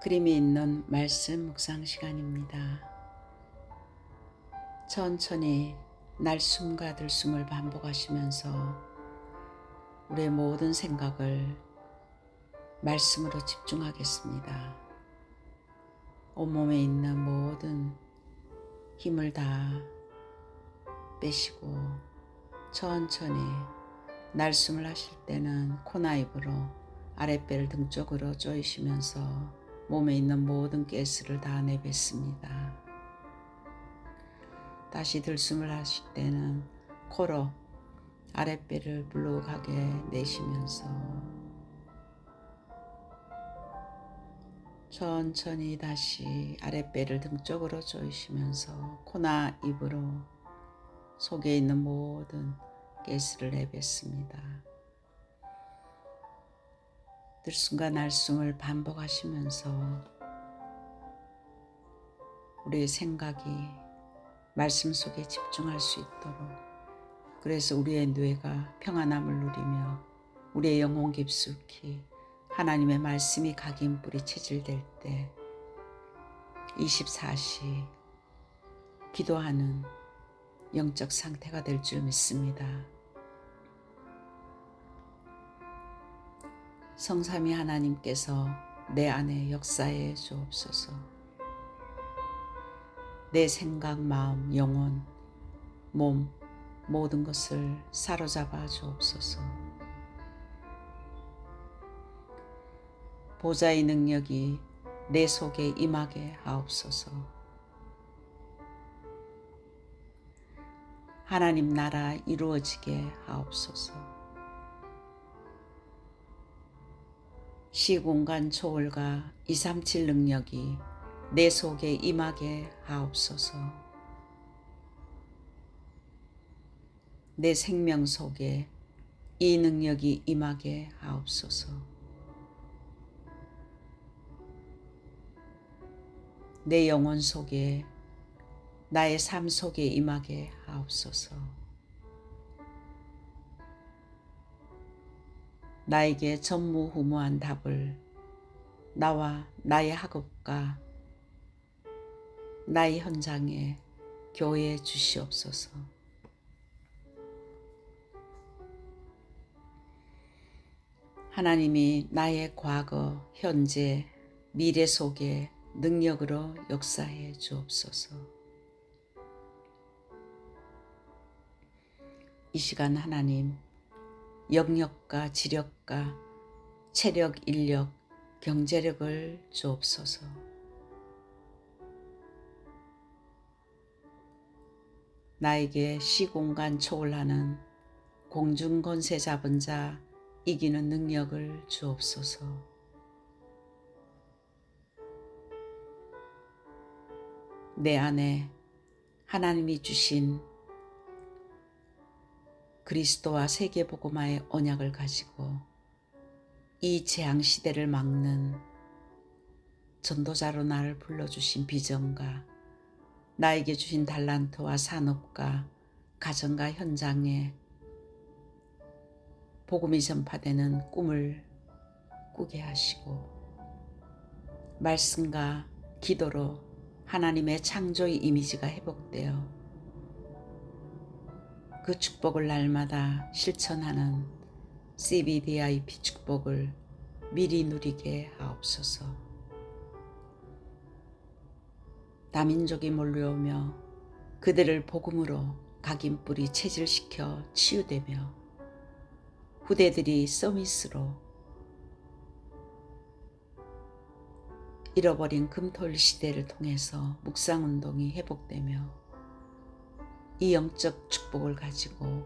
그림이 있는 말씀 묵상 시간입니다. 천천히 날숨과 들숨을 반복하시면서 우리의 모든 생각을 말씀으로 집중하겠습니다. 온몸에 있는 모든 힘을 다 빼시고 천천히 날숨을 하실 때는 코나 입으로 아랫배를 등 쪽으로 조이시면서 몸에 있는 모든 가스를 다 내뱉습니다. 다시 들숨을 하실 때는 코로 아랫배를 불룩하게 내쉬면서 천천히 다시 아랫배를 등 쪽으로 조이시면서 코나 입으로 속에 있는 모든 가스를 내뱉습니다. 들숨과 날숨을 반복하시면서 우리의 생각이 말씀 속에 집중할 수 있도록, 그래서 우리의 뇌가 평안함을 누리며 우리의 영혼 깊숙이 하나님의 말씀이 각인뿌리 체질될 때 24시 기도하는 영적 상태가 될 줄 믿습니다. 성삼위 하나님께서 내 안에 역사해 주옵소서. 내 생각, 마음, 영혼, 몸 모든 것을 사로잡아 주옵소서. 보좌의 능력이 내 속에 임하게 하옵소서. 하나님 나라 이루어지게 하옵소서. 시공간 초월과 237 능력이 내 속에 임하게 하옵소서. 내 생명 속에 이 능력이 임하게 하옵소서. 내 영혼 속에 나의 삶 속에 임하게 하옵소서. 나에게 전무후무한 답을 나와 나의 학업과 나의 현장에 교회에 주시옵소서. 하나님이 나의 과거, 현재, 미래 속에 능력으로 역사해 주옵소서. 이 시간 하나님, 영역과 지력과 체력, 인력, 경제력을 주옵소서. 나에게 시공간 초월하는 공중권세 잡은 자 이기는 능력을 주옵소서. 내 안에 하나님이 주신 그리스도와 세계복음화의 언약을 가지고 이 재앙시대를 막는 전도자로 나를 불러주신 비전과 나에게 주신 달란트와 산업과 가정과 현장에 복음이 전파되는 꿈을 꾸게 하시고 말씀과 기도로 하나님의 창조의 이미지가 회복되어 그 축복을 날마다 실천하는 CBDIP 축복을 미리 누리게 하옵소서. 다민족이 몰려오며 그들을 복음으로 각인뿌리 체질시켜 치유되며 후대들이 서밋으로 잃어버린 금토일 시대를 통해서 묵상운동이 회복되며 이 영적 축복을 가지고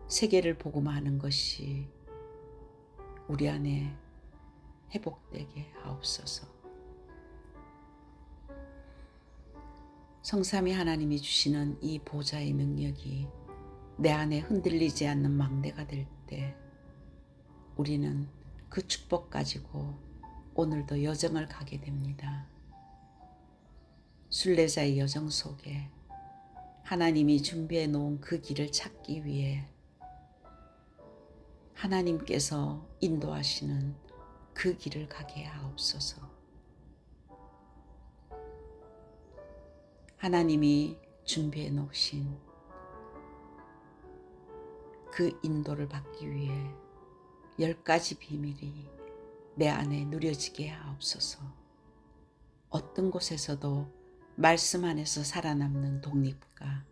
세계를 복음화하는 것이 우리 안에 회복되게 하옵소서. 성삼위 하나님이 주시는 이 보좌의 능력이 내 안에 흔들리지 않는 망대가 될 때 우리는 그 축복 가지고 오늘도 여정을 가게 됩니다. 순례자의 여정 속에 하나님이 준비해 놓은 그 길을 찾기 위해 하나님께서 인도하시는 그 길을 가게 하옵소서. 하나님이 준비해 놓으신 그 인도를 받기 위해 10가지 비밀이 내 안에 누려지게 하옵소서. 어떤 곳에서도 말씀 안에서 살아남는 독립과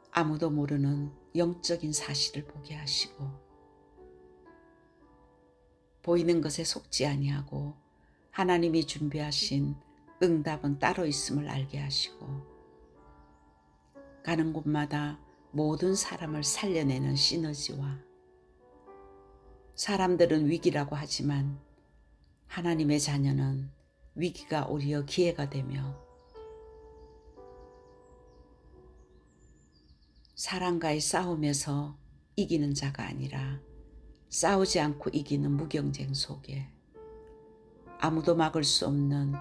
아무도 모르는 영적인 사실을 보게 하시고, 보이는 것에 속지 아니하고 하나님이 준비하신 응답은 따로 있음을 알게 하시고, 가는 곳마다 모든 사람을 살려내는 시너지와, 사람들은 위기라고 하지만 하나님의 자녀는 위기가 오히려 기회가 되며, 사람과의 싸움에서 이기는 자가 아니라 싸우지 않고 이기는 무경쟁 속에 아무도 막을 수 없는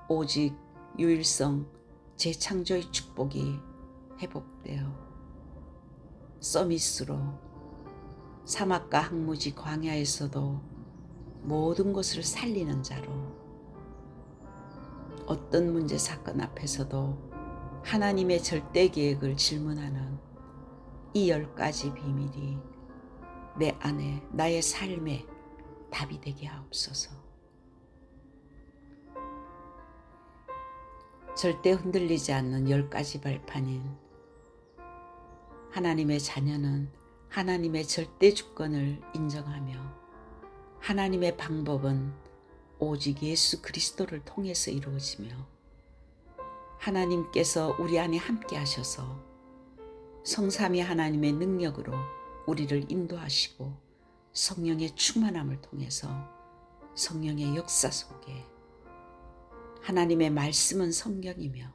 오직 유일성 재창조의 축복이 회복되어 서밋으로 사막과 항무지 광야에서도 모든 것을 살리는 자로, 어떤 문제 사건 앞에서도 하나님의 절대 계획을 질문하는 이 10가지 비밀이 내 안에 나의 삶에 답이 되게 하옵소서. 절대 흔들리지 않는 10가지 발판인 하나님의 자녀는 하나님의 절대 주권을 인정하며, 하나님의 방법은 오직 예수 그리스도를 통해서 이루어지며, 하나님께서 우리 안에 함께 하셔서 성삼위 하나님의 능력으로 우리를 인도하시고, 성령의 충만함을 통해서 성령의 역사 속에 하나님의 말씀은 성경이며,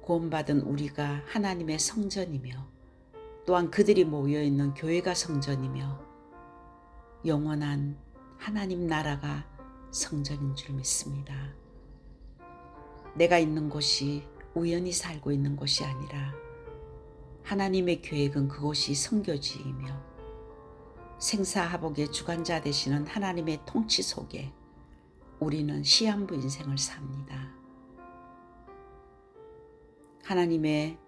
구원받은 우리가 하나님의 성전이며, 또한 그들이 모여있는 교회가 성전이며, 영원한 하나님 나라가 성전인 줄 믿습니다. 내가 있는 곳이 우연히 살고 있는 곳이 아니라 하나님의 계획은 그곳이 선교지이며, 생사하복의 주관자 되시는 하나님의 통치 속에 우리는 시한부 인생을 삽니다. 하나님의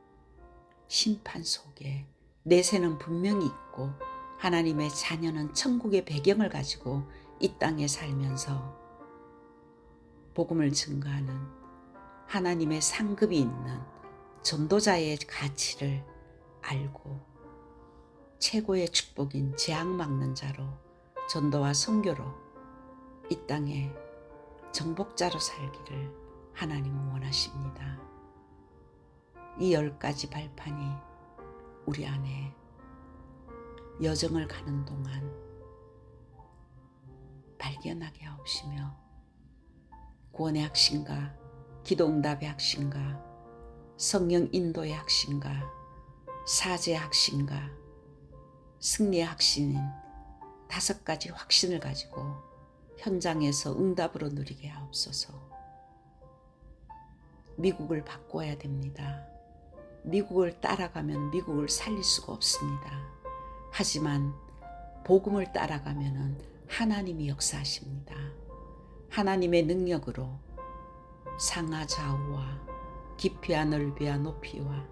심판 속에 내세는 분명히 있고, 하나님의 자녀는 천국의 배경을 가지고 이 땅에 살면서 복음을 증거하는 하나님의 상급이 있는 전도자의 가치를 알고, 최고의 축복인 재앙 막는 자로, 전도와 선교로 이 땅에 정복자로 살기를 하나님은 원하십니다. 이 10가지 발판이 우리 안에 여정을 가는 동안 발견하게 하옵시며, 구원의 확신과 기도응답의 확신과 성령 인도의 확신과 사제의 확신과 승리의 확신인 5가지 확신을 가지고 현장에서 응답으로 누리게 하옵소서. 미국을 바꿔야 됩니다. 미국을 따라가면 미국을 살릴 수가 없습니다. 하지만 복음을 따라가면 하나님이 역사하십니다. 하나님의 능력으로 상하 좌우와 깊이와 넓이와 높이와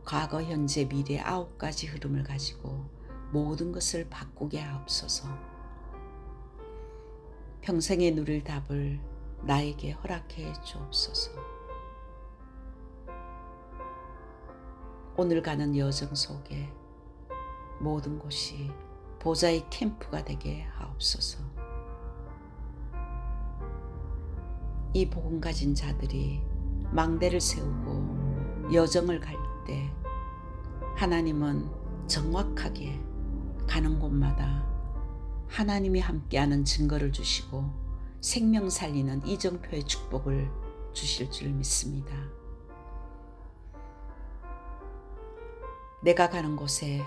과거 현재 미래 9가지 흐름을 가지고 모든 것을 바꾸게 하옵소서. 평생에 누릴 답을 나에게 허락해 주옵소서. 오늘 가는 여정 속에 모든 곳이 보좌의 캠프가 되게 하옵소서. 이 복음 가진 자들이 망대를 세우고 여정을 갈 때 하나님은 정확하게 가는 곳마다 하나님이 함께하는 증거를 주시고 생명 살리는 이정표의 축복을 주실 줄 믿습니다. 내가 가는 곳에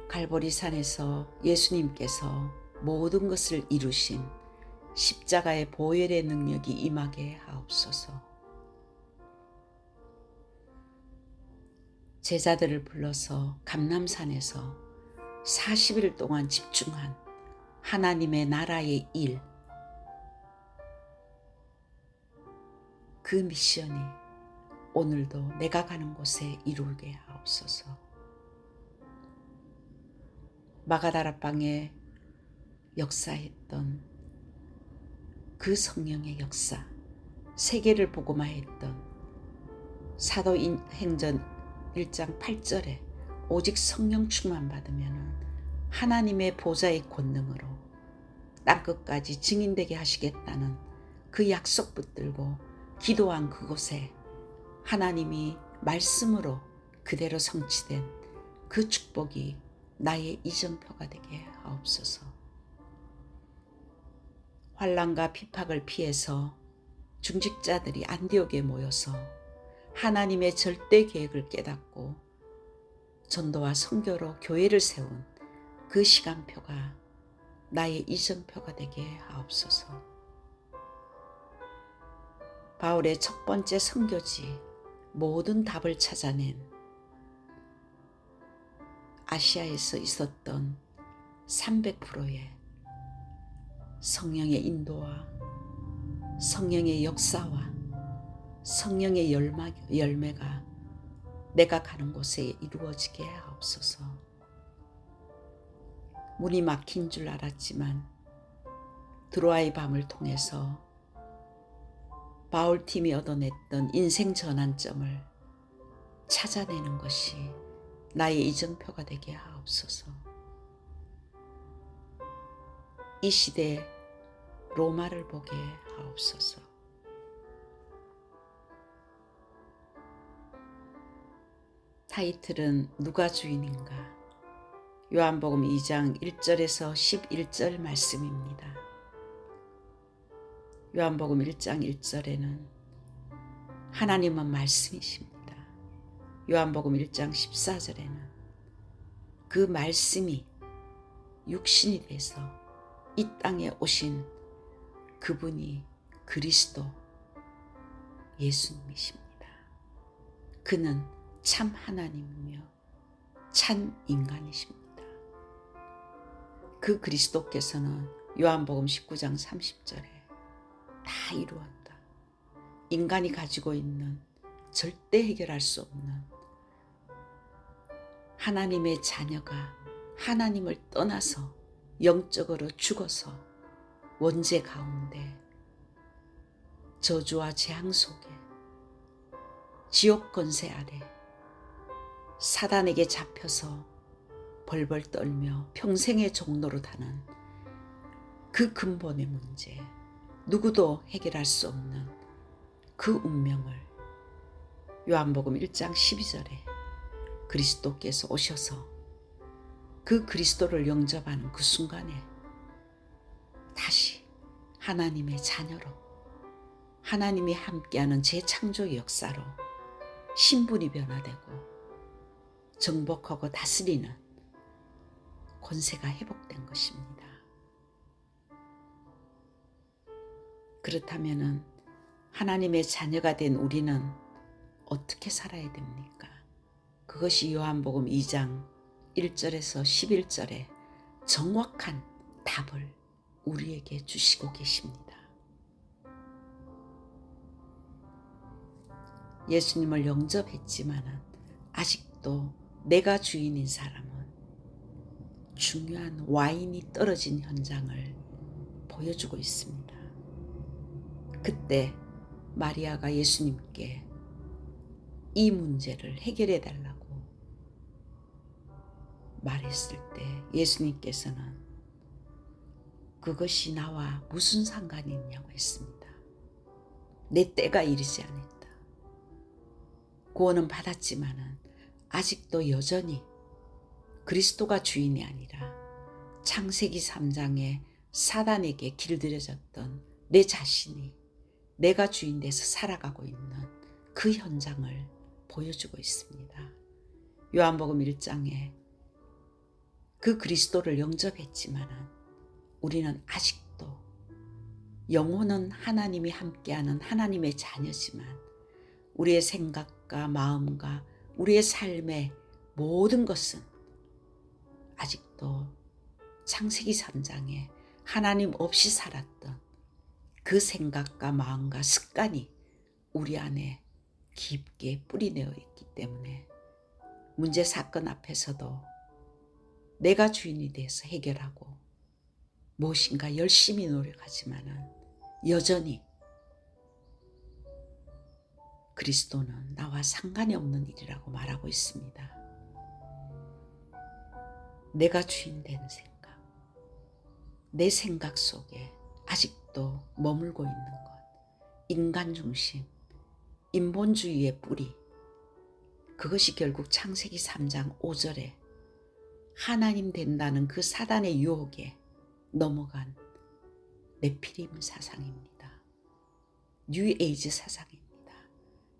갈보리산에서 예수님께서 모든 것을 이루신 십자가의 보혈의 능력이 임하게 하옵소서. 제자들을 불러서 감람산에서 40일 동안 집중한 하나님의 나라의 일, 그 미션이 오늘도 내가 가는 곳에 이루게 하옵소서. 마가다락방에 역사했던 그 성령의 역사, 세계를 복음화했던 사도행전 1장 8절에 오직 성령 충만 받으면 하나님의 보좌의 권능으로 땅끝까지 증인되게 하시겠다는 그 약속 붙들고 기도한 그곳에 하나님이 말씀으로 그대로 성취된 그 축복이 나의 이정표가 되게 하옵소서. 환난과 핍박을 피해서 중직자들이 안디옥에 모여서 하나님의 절대 계획을 깨닫고 전도와 선교로 교회를 세운 그 시간표가 나의 이정표가 되게 하옵소서. 바울의 첫 번째 선교지 모든 답을 찾아낸 아시아에서 있었던 300%의 성령의 인도와 성령의 역사와 성령의 열매가 내가 가는 곳에 이루어지게 하옵소서. 문이 막힌 줄 알았지만 드로아의 밤을 통해서 바울팀이 얻어냈던 인생 전환점을 찾아내는 것이 나의 이정표가 되게 하옵소서. 이 시대에 로마를 보게 하옵소서. 타이틀은 누가 주인인가? 요한복음 2장 1절에서 11절 말씀입니다. 요한복음 1장 1절에는 하나님은 말씀이십니다. 요한복음 1장 14절에는 그 말씀이 육신이 돼서 이 땅에 오신 그분이 그리스도 예수님이십니다. 그는 참 하나님이며 참 인간이십니다. 그 그리스도께서는 요한복음 19장 30절에 다 이루었다. 인간이 가지고 있는 절대 해결할 수 없는 하나님의 자녀가 하나님을 떠나서 영적으로 죽어서 원죄 가운데 저주와 재앙 속에 지옥 권세 아래 사단에게 잡혀서 벌벌 떨며 평생의 종로로 다는 그 근본의 문제, 누구도 해결할 수 없는 그 운명을 요한복음 1장 12절에 그리스도께서 오셔서 그 그리스도를 영접하는 그 순간에 다시 하나님의 자녀로 하나님이 함께하는 재창조의 역사로 신분이 변화되고 정복하고 다스리는 권세가 회복된 것입니다. 그렇다면 하나님의 자녀가 된 우리는 어떻게 살아야 됩니까? 그것이 요한복음 2장 1절에서 11절에 정확한 답을 우리에게 주시고 계십니다. 예수님을 영접했지만 아직도 내가 주인인 사람은 중요한 와인이 떨어진 현장을 보여주고 있습니다. 그때 마리아가 예수님께 이 문제를 해결해 달라고 말했을 때 예수님께서는 그것이 나와 무슨 상관이 있냐고 했습니다. 내 때가 이르지 않았다. 구원은 받았지만은 아직도 여전히 그리스도가 주인이 아니라 창세기 3장에 사단에게 길들여졌던 내 자신이 내가 주인 돼서 살아가고 있는 그 현장을 보여주고 있습니다. 요한복음 1장에 그 그리스도를 영접했지만 우리는 아직도 영혼은 하나님이 함께하는 하나님의 자녀지만 우리의 생각과 마음과 우리의 삶의 모든 것은 아직도 창세기 3장에 하나님 없이 살았던 그 생각과 마음과 습관이 우리 안에 깊게 뿌리내어 있기 때문에 문제 사건 앞에서도 내가 주인이 돼서 해결하고 무엇인가 열심히 노력하지만은 여전히 그리스도는 나와 상관이 없는 일이라고 말하고 있습니다. 내가 주인 되는 생각, 내 생각 속에 아직도 머물고 있는 것, 인간 중심, 인본주의의 뿌리, 그것이 결국 창세기 3장 5절에 하나님 된다는 그 사단의 유혹에 넘어간 네피림 사상입니다. 뉴에이지 사상입니다.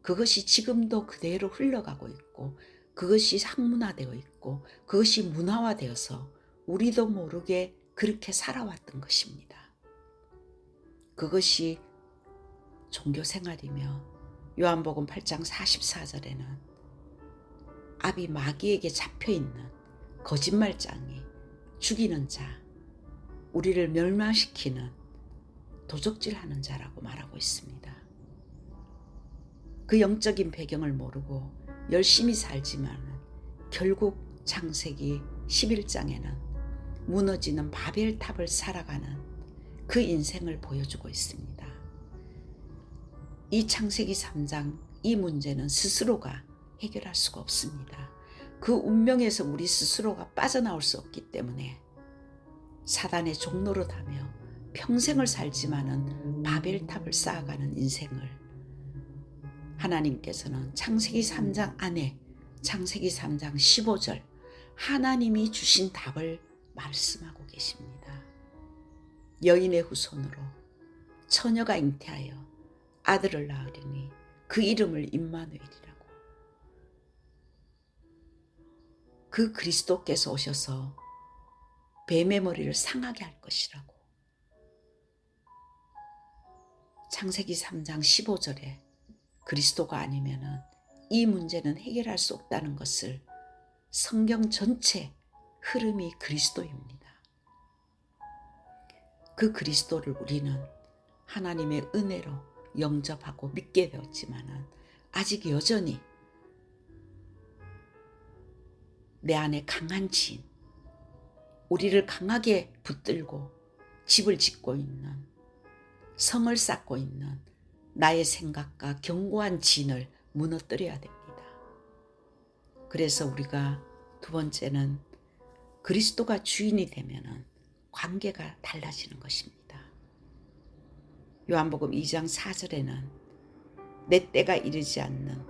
그것이 지금도 그대로 흘러가고 있고 그것이 학문화되어 있고 그것이 문화화되어서 우리도 모르게 그렇게 살아왔던 것입니다. 그것이 종교생활이며 요한복음 8장 44절에는 아비 마귀에게 잡혀있는 거짓말장이 죽이는 자, 우리를 멸망시키는 도적질하는 자라고 말하고 있습니다. 그 영적인 배경을 모르고 열심히 살지만 결국 창세기 11장에는 무너지는 바벨탑을 살아가는 그 인생을 보여주고 있습니다. 이 창세기 3장 이 문제는 스스로가 해결할 수가 없습니다. 그 운명에서 우리 스스로가 빠져나올 수 없기 때문에 사단의 종노릇하며 평생을 살지만은 바벨탑을 쌓아가는 인생을 하나님께서는 창세기 3장 안에 창세기 3장 15절 하나님이 주신 답을 말씀하고 계십니다. 여인의 후손으로 처녀가 잉태하여 아들을 낳으리니 그 이름을 임마누엘이라고. 그 그리스도께서 오셔서 뱀의 머리를 상하게 할 것이라고. 창세기 3장 15절에 그리스도가 아니면은 이 문제는 해결할 수 없다는 것을 성경 전체 흐름이 그리스도입니다. 그 그리스도를 우리는 하나님의 은혜로 영접하고 믿게 되었지만은 아직 여전히 내 안에 강한 지인, 우리를 강하게 붙들고 집을 짓고 있는, 성을 쌓고 있는 나의 생각과 견고한 진을 무너뜨려야 됩니다. 그래서 우리가 두 번째는 그리스도가 주인이 되면은 관계가 달라지는 것입니다. 요한복음 2장 4절에는 내 때가 이르지 않는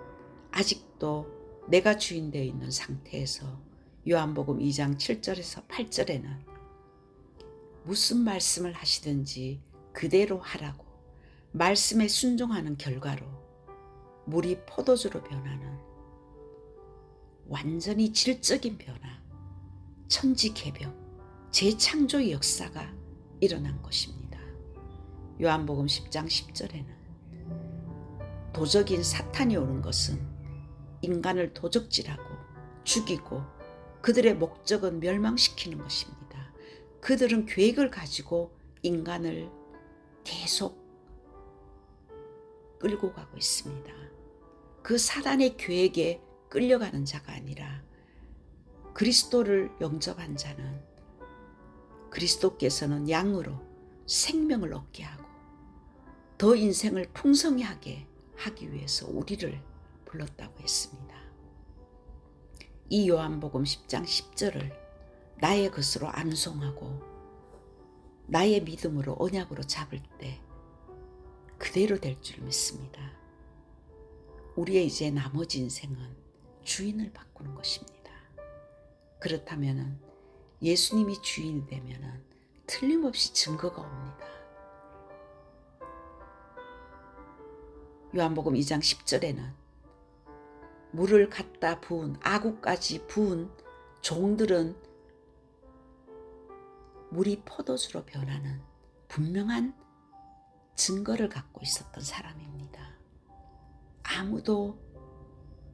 아직도 내가 주인 되어 있는 상태에서 요한복음 2장 7절에서 8절에는 무슨 말씀을 하시든지 그대로 하라고 말씀에 순종하는 결과로 물이 포도주로 변하는 완전히 질적인 변화, 천지개벽, 재창조의 역사가 일어난 것입니다. 요한복음 10장 10절에는 도적인 사탄이 오는 것은 인간을 도적질하고 죽이고 그들의 목적은 멸망시키는 것입니다. 그들은 계획을 가지고 인간을 계속 끌고 가고 있습니다. 그 사단의 계획에 끌려가는 자가 아니라 그리스도를 영접한 자는 그리스도께서는 양으로 생명을 얻게 하고 더 인생을 풍성히 하게 하기 위해서 우리를 불렀다고 했습니다. 이 요한복음 10장 10절을 나의 것으로 암송하고 나의 믿음으로 언약으로 잡을 때 그대로 될 줄 믿습니다. 우리의 이제 나머지 인생은 주인을 바꾸는 것입니다. 그렇다면 예수님이 주인이 되면 틀림없이 증거가 옵니다. 요한복음 2장 10절에는 물을 갖다 부은 아구까지 부은 종들은 물이 포도주로 변하는 분명한 증거를 갖고 있었던 사람입니다. 아무도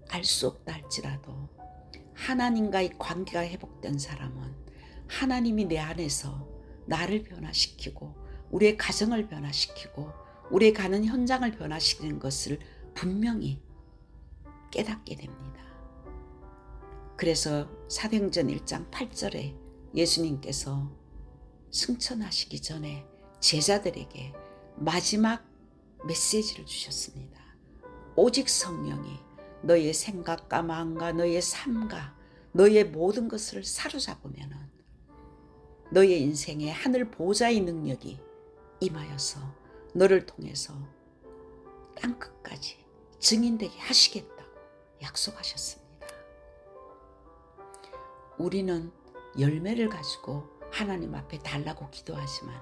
알 수 없다 할지라도 하나님과의 관계가 회복된 사람은 하나님이 내 안에서 나를 변화시키고 우리의 가정을 변화시키고 우리의 가는 현장을 변화시키는 것을 분명히 깨닫게 됩니다. 그래서 사도행전 1장 8절에 예수님께서 승천하시기 전에 제자들에게 마지막 메시지를 주셨습니다. 오직 성령이 너의 생각과 마음과 너의 삶과 너의 모든 것을 사로잡으면 너의 인생에 하늘 보좌의 능력이 임하여서 너를 통해서 땅끝까지 증인되게 하시겠다고 약속하셨습니다. 우리는 열매를 가지고 하나님 앞에 달라고 기도하지만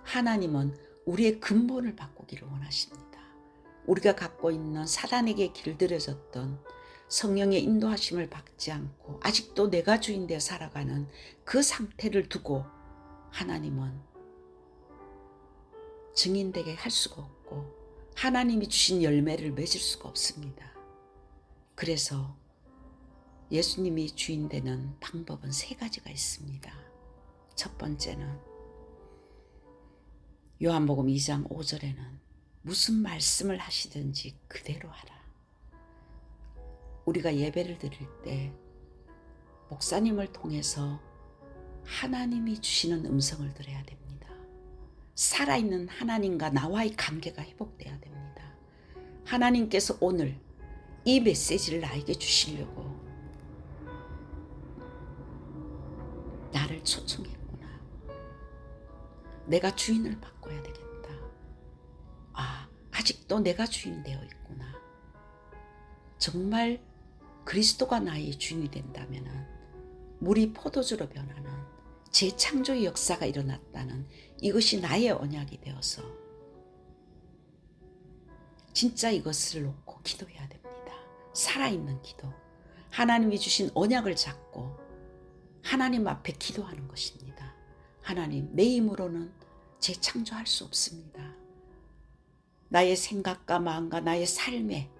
하나님은 우리의 근본을 바꾸기를 원하십니다. 우리가 갖고 있는 사단에게 길들여졌던 성령의 인도하심을 받지 않고 아직도 내가 주인 되어 살아가는 그 상태를 두고 하나님은 증인되게 할 수가 없고 하나님이 주신 열매를 맺을 수가 없습니다. 그래서 예수님이 주인 되는 방법은 3가지가 있습니다. 첫 번째는 요한복음 2장 5절에는 무슨 말씀을 하시든지 그대로 하라. 우리가 예배를 드릴 때 목사님을 통해서 하나님이 주시는 음성을 들어야 됩니다. 살아있는 하나님과 나와의 관계가 회복돼야 됩니다. 하나님께서 오늘 이 메시지를 나에게 주시려고 나를 초청했구나. 내가 주인을 바꿔야 되겠다. 아직도 내가 주인 되어 있구나. 정말 그리스도가 나의 주인이 된다면 물이 포도주로 변하는 재창조의 역사가 일어났다는 이것이 나의 언약이 되어서 진짜 이것을 놓고 기도해야 됩니다. 살아있는 기도. 하나님이 주신 언약을 잡고 하나님 앞에 기도하는 것입니다. 하나님, 내 힘으로는 재창조할 수 없습니다. 나의 생각과 마음과 나의 삶에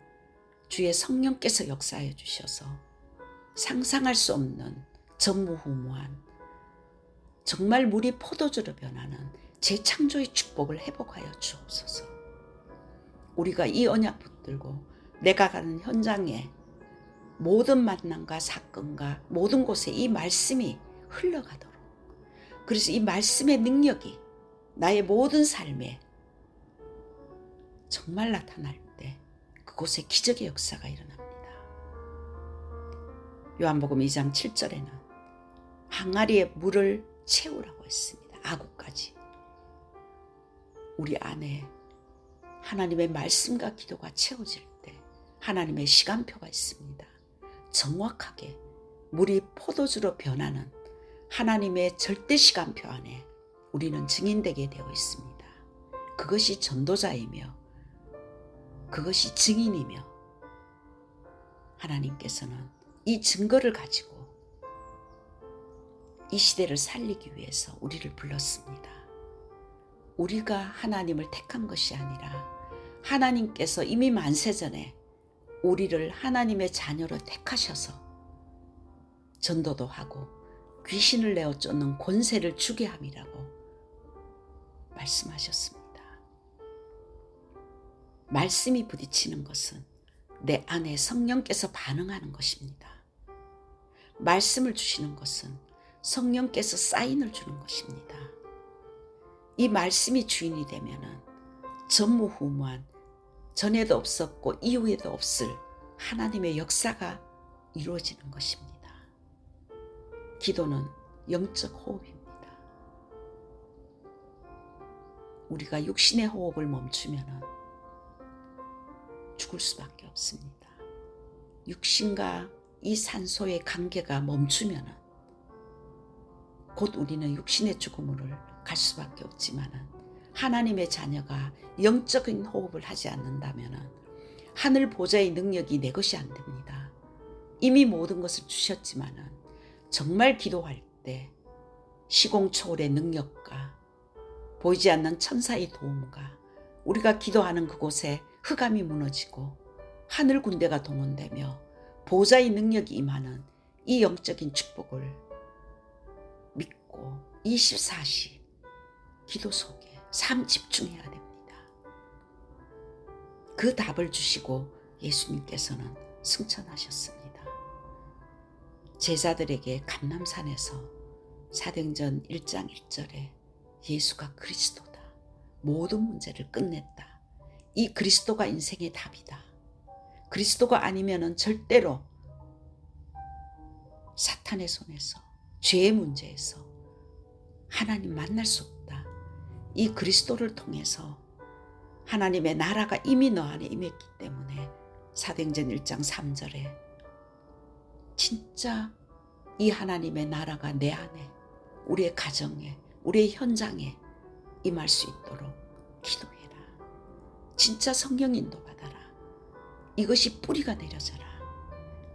주의 성령께서 역사해 주셔서 상상할 수 없는 전무후무한 정말 물이 포도주로 변하는 재창조의 축복을 회복하여 주옵소서. 우리가 이 언약 붙들고 내가 가는 현장에 모든 만남과 사건과 모든 곳에 이 말씀이 흘러가도록, 그래서 이 말씀의 능력이 나의 모든 삶에 정말 나타날 때 그곳에 기적의 역사가 일어납니다. 요한복음 2장 7절에는 항아리에 물을 채우라고 했습니다. 아구까지. 우리 안에 하나님의 말씀과 기도가 채워질 때 하나님의 시간표가 있습니다. 정확하게 물이 포도주로 변하는 하나님의 절대 시간표 안에 우리는 증인되게 되어 있습니다. 그것이 전도자이며 그것이 증인이며 하나님께서는 이 증거를 가지고 이 시대를 살리기 위해서 우리를 불렀습니다. 우리가 하나님을 택한 것이 아니라 하나님께서 이미 만세전에 우리를 하나님의 자녀로 택하셔서 전도도 하고 귀신을 내어 쫓는 권세를 주게 함이라고 말씀하셨습니다. 말씀이 부딪히는 것은 내 안에 성령께서 반응하는 것입니다. 말씀을 주시는 것은 성령께서 사인을 주는 것입니다. 이 말씀이 주인이 되면은 전무후무한 전에도 없었고 이후에도 없을 하나님의 역사가 이루어지는 것입니다. 기도는 영적 호흡입니다. 우리가 육신의 호흡을 멈추면 죽을 수밖에 없습니다. 육신과 이 산소의 관계가 멈추면 곧 우리는 육신의 죽음으로 갈 수밖에 없지만 하나님의 자녀가 영적인 호흡을 하지 않는다면 하늘 보좌의 능력이 내 것이 안 됩니다. 이미 모든 것을 주셨지만 정말 기도할 때 시공초월의 능력과 보이지 않는 천사의 도움과 우리가 기도하는 그곳에 흑암이 무너지고 하늘 군대가 동원되며 보좌의 능력이 임하는 이 영적인 축복을 믿고 24시 기도 속에 삶 집중해야 됩니다. 그 답을 주시고 예수님께서는 승천하셨습니다. 제자들에게 감람산에서 사도행전 1장 1절에 예수가 그리스도다, 모든 문제를 끝냈다, 이 그리스도가 인생의 답이다, 그리스도가 아니면은 절대로 사탄의 손에서, 죄의 문제에서 하나님 만날 수 없다, 이 그리스도를 통해서 하나님의 나라가 이미 너 안에 임했기 때문에 사도행전 1장 3절에 진짜 이 하나님의 나라가 내 안에, 우리의 가정에, 우리의 현장에 임할 수 있도록 기도해라. 진짜 성령 인도받아라. 이것이 뿌리가 내려져라.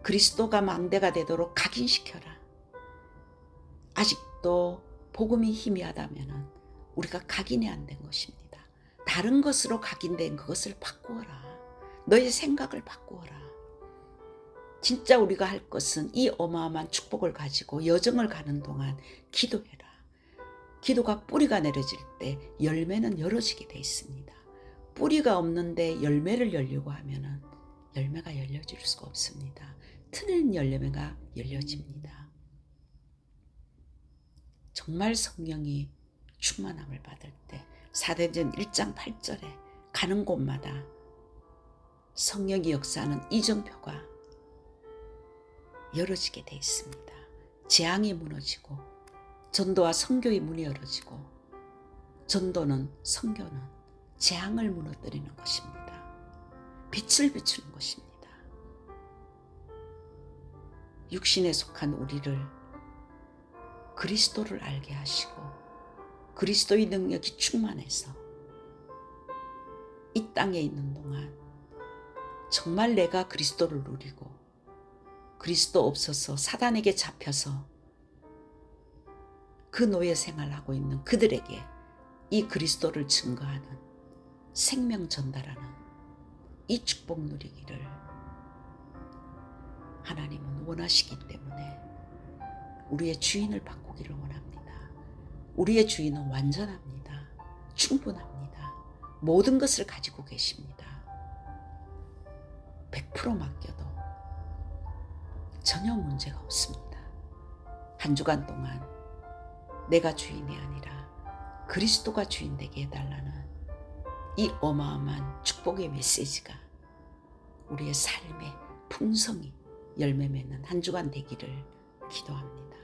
그리스도가 망대가 되도록 각인시켜라. 아직도 복음이 희미하다면 우리가 각인이 안 된 것입니다. 다른 것으로 각인된 그것을 바꾸어라. 너의 생각을 바꾸어라. 진짜 우리가 할 것은 이 어마어마한 축복을 가지고 여정을 가는 동안 기도해라. 기도가 뿌리가 내려질 때 열매는 열어지게 돼 있습니다. 뿌리가 없는데 열매를 열려고 하면 열매가 열려질 수가 없습니다. 틀린 열매가 열려집니다. 정말 성령이 충만함을 받을 때 사도행전 1장 8절에 가는 곳마다 성령이 역사하는 이정표가 열어지게 돼 있습니다. 재앙이 무너지고 전도와 선교의 문이 열어지고, 전도는, 선교는 재앙을 무너뜨리는 것입니다. 빛을 비추는 것입니다. 육신에 속한 우리를 그리스도를 알게 하시고 그리스도의 능력이 충만해서 이 땅에 있는 동안 정말 내가 그리스도를 누리고 그리스도 없어서 사단에게 잡혀서 그 노예 생활하고 있는 그들에게 이 그리스도를 증거하는, 생명 전달하는 이 축복 누리기를 하나님은 원하시기 때문에 우리의 주인을 바꾸기를 원합니다. 우리의 주인은 완전합니다. 충분합니다. 모든 것을 가지고 계십니다. 100% 맡겨도 전혀 문제가 없습니다. 한 주간 동안 내가 주인이 아니라 그리스도가 주인 되게 해달라는 이 어마어마한 축복의 메시지가 우리의 삶의 풍성이 열매 맺는 한 주간 되기를 기도합니다.